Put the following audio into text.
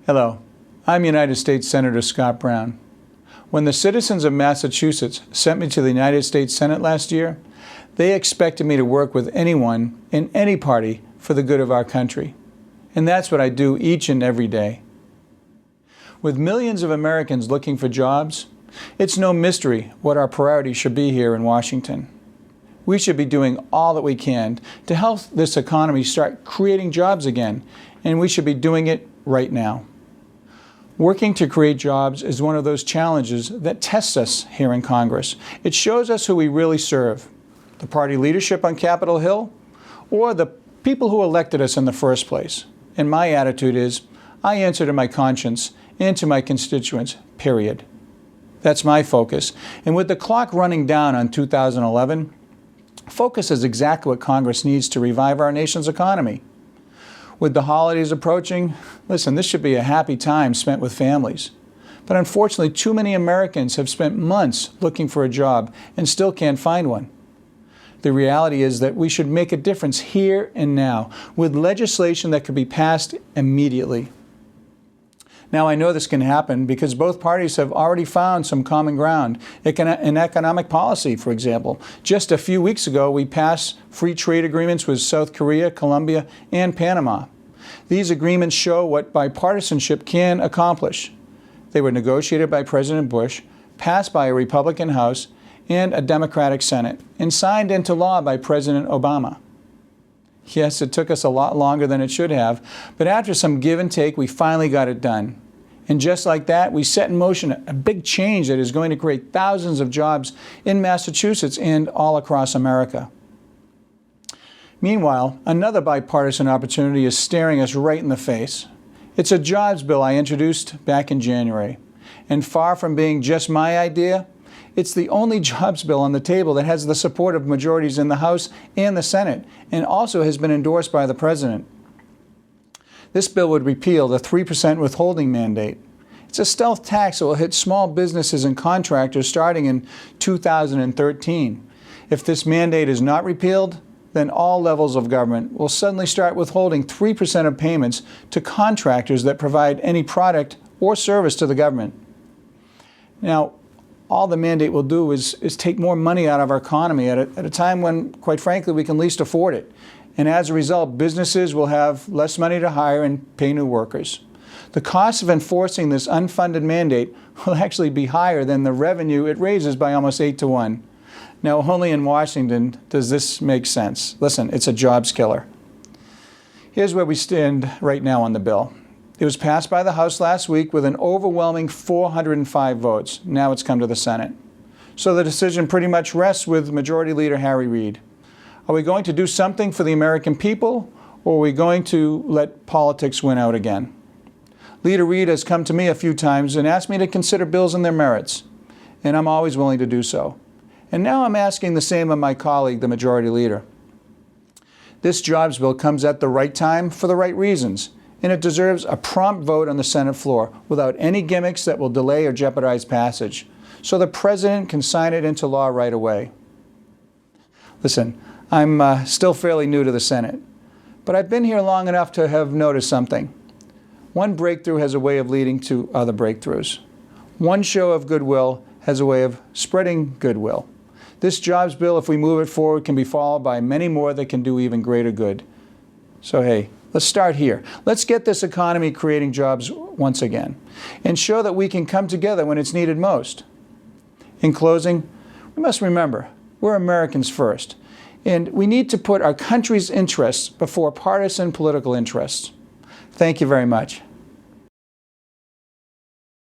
Hello, I'm United States Senator Scott Brown. When the citizens of Massachusetts sent me to the United States Senate last year, they expected me to work with anyone in any party for the good of our country. And that's what I do each and every day. With millions of Americans looking for jobs, it's no mystery what our priorities should be here in Washington. We should be doing all that we can to help this economy start creating jobs again, and we should be doing it right now. Working to create jobs is one of those challenges that tests us here in Congress. It shows us who we really serve, the party leadership on Capitol Hill, or the people who elected us in the first place. And my attitude is, I answer to my conscience and to my constituents, period. That's my focus. And with the clock running down on 2011, focus is exactly what Congress needs to revive our nation's economy. With the holidays approaching, listen, this should be a happy time spent with families. But unfortunately, too many Americans have spent months looking for a job and still can't find one. The reality is that we should make a difference here and now with legislation that could be passed immediately. Now, I know this can happen because both parties have already found some common ground in economic policy, for example. Just a few weeks ago, we passed free trade agreements with South Korea, Colombia, and Panama. These agreements show what bipartisanship can accomplish. They were negotiated by President Bush, passed by a Republican House and a Democratic Senate, and signed into law by President Obama. Yes, it took us a lot longer than it should have, but after some give and take, we finally got it done. And just like that, we set in motion a big change that is going to create thousands of jobs in Massachusetts and all across America. Meanwhile, another bipartisan opportunity is staring us right in the face. It's a jobs bill I introduced back in January. And far from being just my idea, it's the only jobs bill on the table that has the support of majorities in the House and the Senate, and also has been endorsed by the President. This bill would repeal the 3% withholding mandate. It's a stealth tax that will hit small businesses and contractors starting in 2013. If this mandate is not repealed, then all levels of government will suddenly start withholding 3% of payments to contractors that provide any product or service to the government. Now, all the mandate will do is take more money out of our economy at a time when, quite frankly, we can least afford it. And as a result, businesses will have less money to hire and pay new workers. The cost of enforcing this unfunded mandate will actually be higher than the revenue it raises by almost 8 to 1. Now, only in Washington does this make sense. Listen, it's a jobs killer. Here's where we stand right now on the bill. It was passed by the House last week with an overwhelming 405 votes. Now it's come to the Senate. So the decision pretty much rests with Majority Leader Harry Reid. Are we going to do something for the American people, or are we going to let politics win out again? Leader Reid has come to me a few times and asked me to consider bills and their merits, and I'm always willing to do so. And now I'm asking the same of my colleague, the Majority Leader. This jobs bill comes at the right time for the right reasons, and it deserves a prompt vote on the Senate floor without any gimmicks that will delay or jeopardize passage, so the President can sign it into law right away. Listen, I'm still fairly new to the Senate, but I've been here long enough to have noticed something. One breakthrough has a way of leading to other breakthroughs. One show of goodwill has a way of spreading goodwill. This jobs bill, if we move it forward, can be followed by many more that can do even greater good. So hey, let's start here. Let's get this economy creating jobs once again and show that we can come together when it's needed most. In closing, we must remember, we're Americans first, and we need to put our country's interests before partisan political interests. Thank you very much.